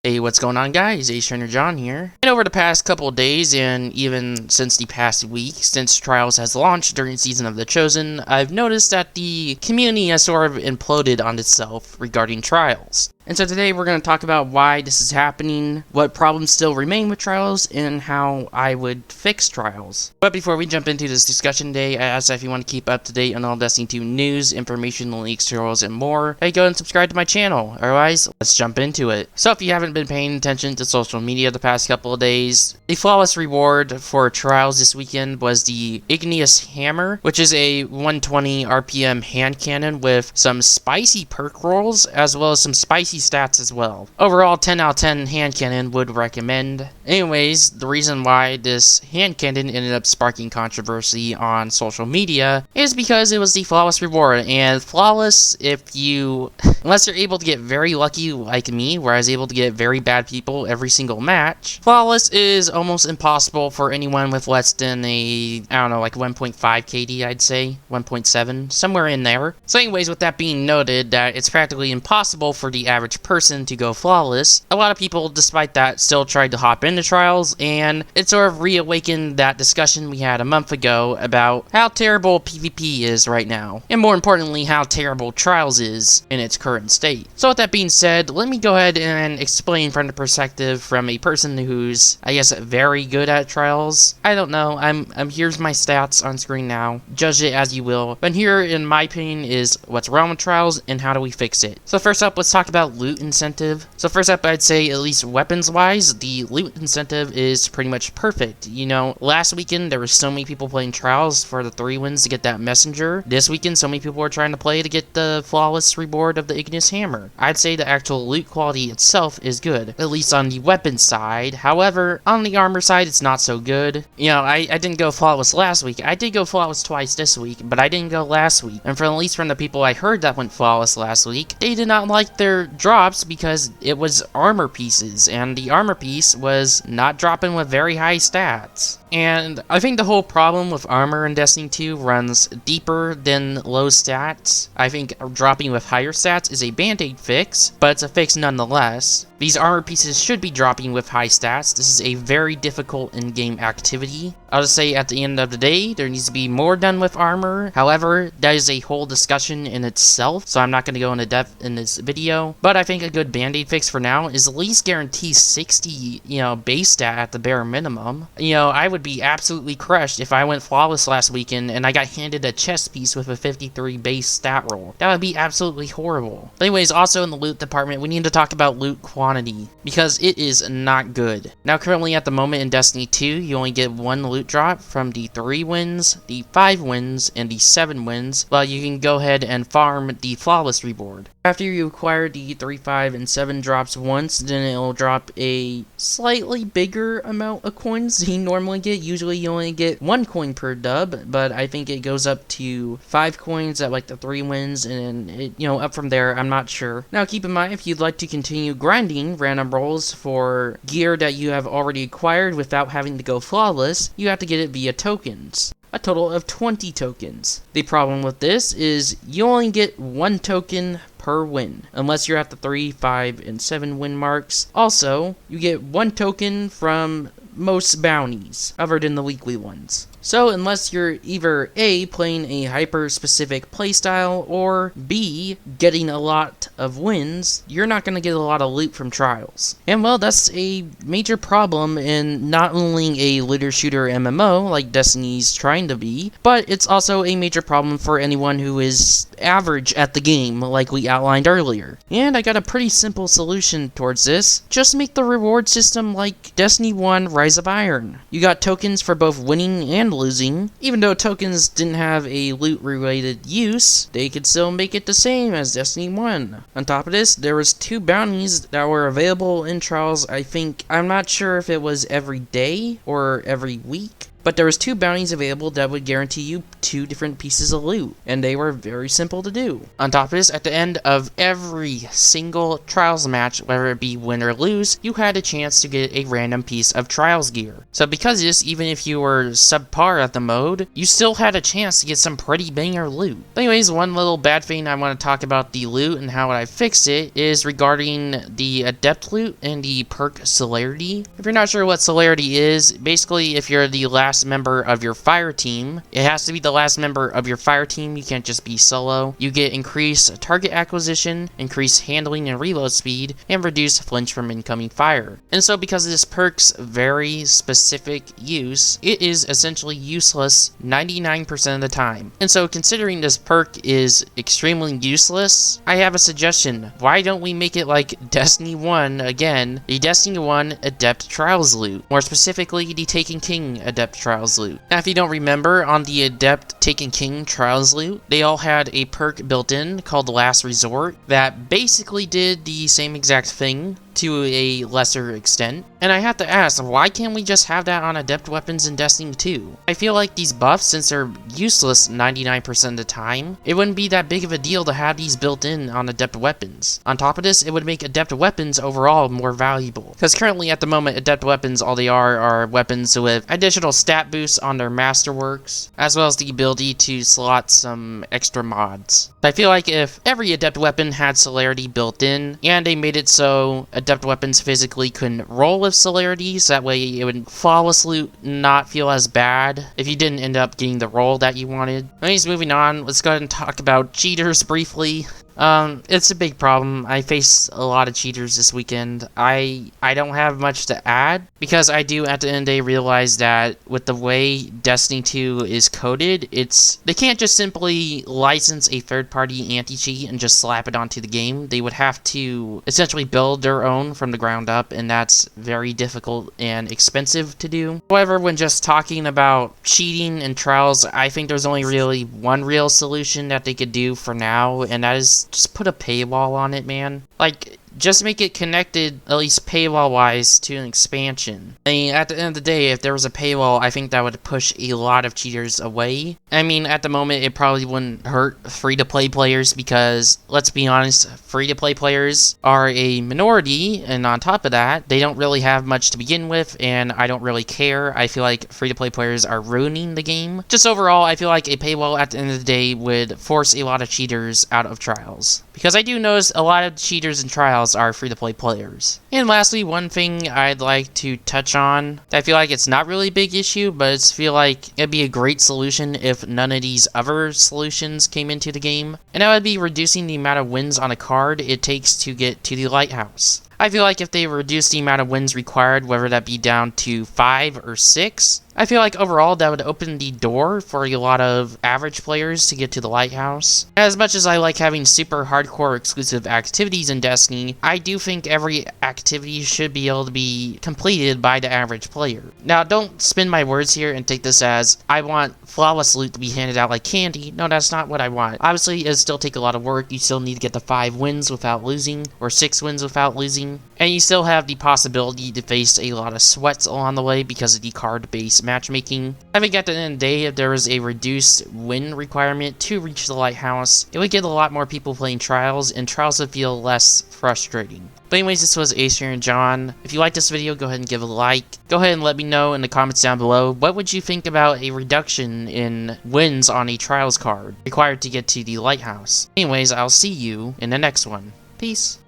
Hey, what's going on, guys? Ace Trainer John here. And over the past couple of days, and even since the past week, since Trials has launched during Season of the Chosen, I've noticed that the community has sort of imploded on itself regarding Trials. And so today we're going to talk about why this is happening, what problems still remain with Trials, and how I would fix Trials. But before we jump into this discussion today, I ask that if you want to keep up to date on all Destiny 2 news, information, leaks, tutorials, and more, hey, go and subscribe to my channel. Otherwise, let's jump into it. So if you haven't been paying attention to social media the past couple of days, the flawless reward for Trials this weekend was the Igneous Hammer, which is a 120 RPM hand cannon with some spicy perk rolls, as well as some spicy stats as well. Overall, 10 out of 10 hand cannon would recommend. Anyways, the reason why this hand cannon ended up sparking controversy on social media is because it was the flawless reward, and flawless, unless you're able to get very lucky like me, where I was able to get very bad people every single match, flawless is almost impossible for anyone with less than like 1.5 KD, I'd say, 1.7, somewhere in there. So anyways, with that being noted, that it's practically impossible for the average person to go flawless, a lot of people, despite that, still tried to hop into Trials, and it sort of reawakened that discussion we had a month ago about how terrible PvP is right now, and more importantly, how terrible Trials is in its current state. So with that being said, let me go ahead and explain from the perspective from a person who's, I guess, very good at Trials. I don't know, here's my stats on screen now, judge it as you will, but here, in my opinion, is what's wrong with Trials and how do we fix it. So first up, let's talk about loot incentive. So first up, I'd say, at least weapons wise, the loot incentive is pretty much perfect. You know, last weekend there were so many people playing Trials for the 3 wins to get that messenger. This weekend so many people were trying to play to get the flawless reward of the Igneous Hammer. I'd say the actual loot quality itself is good, at least on the weapon side. However, on the armor side, it's not so good. You know, I didn't go flawless last week. I did go flawless twice this week, but I didn't go last week. And at least from the people I heard that went flawless last week, they did not like their drops because it was armor pieces, and the armor piece was not dropping with very high stats. And I think the whole problem with armor in Destiny 2 runs deeper than low stats. I think dropping with higher stats is a band-aid fix, but it's a fix nonetheless. These armor pieces should be dropping with high stats. This is a very difficult in-game activity. I'll just say at the end of the day, there needs to be more done with armor. However, that is a whole discussion in itself, so I'm not going to go into depth in this video. But I think a good band-aid fix for now is at least guarantee 60, base stat at the bare minimum. I would be absolutely crushed if I went flawless last weekend and I got handed a chest piece with a 53 base stat roll. That would be absolutely horrible. But anyways, also in the loot department, we need to talk about loot quantity, because it is not good. Now, currently at the moment in Destiny 2, you only get 1 loot drop from the 3 wins, the 5 wins, and the 7 wins, while you can go ahead and farm the flawless reward. After you acquire the 3, 5, and 7 drops once, then it will drop a slightly bigger amount of coins than you normally get. Usually you only get 1 coin per dub, but I think it goes up to 5 coins at like the 3 wins, and it, up from there, I'm not sure. Now keep in mind, if you'd like to continue grinding random rolls for gear that you have already acquired without having to go flawless, you have to get it via tokens. A total of 20 tokens. The problem with this is you only get 1 token per win, unless you're at the 3, 5, and 7 win marks. Also, you get 1 token from most bounties, other than the weekly ones. So unless you're either A, playing a hyper-specific playstyle, or B, getting a lot of wins, you're not going to get a lot of loot from Trials. And well, that's a major problem in not only a looter shooter MMO, like Destiny's trying to be, but it's also a major problem for anyone who is average at the game, like we outlined earlier. And I got a pretty simple solution towards this. Just make the reward system like Destiny 1 Rise of Iron. You got tokens for both winning and losing. Even though tokens didn't have a loot related use, they could still make it the same as Destiny 1. On top of this, there was 2 bounties that were available in Trials. I'm not sure if it was every day or every week, but there was 2 bounties available that would guarantee you 2 different pieces of loot, and they were very simple to do. On top of this, at the end of every single Trials match, whether it be win or lose, you had a chance to get a random piece of Trials gear. So because of this, even if you were subpar at the mode, you still had a chance to get some pretty banger loot. But anyways, one little bad thing I want to talk about the loot and how I fixed it is regarding the Adept Loot and the perk Celerity. If you're not sure what Celerity is, basically if you're the last member of your fire team, it has to be the last member of your fire team, you can't just be solo. You get increased target acquisition, increased handling and reload speed, and reduced flinch from incoming fire. And so because of this perk's very specific use, it is essentially useless 99% of the time. And so considering this perk is extremely useless, I have a suggestion. Why don't we make it like Destiny 1 again, the Destiny 1 Adept Trials loot, more specifically the Taken King Adept Trials loot. Now if you don't remember, on the Adept Taken King Trials loot, they all had a perk built in called Last Resort that basically did the same exact thing to a lesser extent. And I have to ask, why can't we just have that on Adept weapons in Destiny 2? I feel like these buffs, since they're useless 99% of the time, it wouldn't be that big of a deal to have these built in on Adept weapons. On top of this, it would make Adept weapons overall more valuable. Because currently at the moment, Adept weapons, all they are weapons with additional stat boosts on their masterworks, as well as the ability to slot some extra mods. I feel like if every Adept weapon had Celerity built in, and they made it so Adept weapons physically couldn't roll with Celerity, so that way it would flawless loot not feel as bad if you didn't end up getting the roll that you wanted. Anyways, moving on, let's go ahead and talk about cheaters briefly. It's a big problem. I face a lot of cheaters this weekend. I don't have much to add, because I do at the end of the day realize that with the way Destiny 2 is coded, they can't just simply license a third-party anti-cheat and just slap it onto the game. They would have to essentially build their own from the ground up, and that's very difficult and expensive to do. However, when just talking about cheating and Trials, I think there's only really one real solution that they could do for now, and that is just put a paywall on it, man. Like, just make it connected, at least paywall-wise, to an expansion. I mean, at the end of the day, if there was a paywall, I think that would push a lot of cheaters away. I mean, at the moment, it probably wouldn't hurt free-to-play players because, let's be honest, free-to-play players are a minority, and on top of that, they don't really have much to begin with, and I don't really care. I feel like free-to-play players are ruining the game. Just overall, I feel like a paywall at the end of the day would force a lot of cheaters out of Trials. Because I do notice a lot of cheaters in Trials are free-to-play players. And lastly, one thing I'd like to touch on, I feel like it's not really a big issue, but I feel like it'd be a great solution if none of these other solutions came into the game, and that would be reducing the amount of wins on a card it takes to get to the Lighthouse. I feel like if they reduce the amount of wins required, whether that be down to 5 or 6, I feel like overall that would open the door for a lot of average players to get to the Lighthouse. As much as I like having super hardcore exclusive activities in Destiny, I do think every activity should be able to be completed by the average player. Now, don't spin my words here and take this as I want flawless loot to be handed out like candy. No, that's not what I want. Obviously, it'll still take a lot of work. You still need to get the 5 wins without losing, or 6 wins without losing. And you still have the possibility to face a lot of sweats along the way because of the card-based matchmaking. I think at the end of the day, if there was a reduced win requirement to reach the Lighthouse, it would get a lot more people playing Trials, and Trials would feel less frustrating. But anyways, this was Ace here and John. If you liked this video, go ahead and give it a like. Go ahead and let me know in the comments down below, what would you think about a reduction in wins on a Trials card required to get to the Lighthouse? Anyways, I'll see you in the next one. Peace.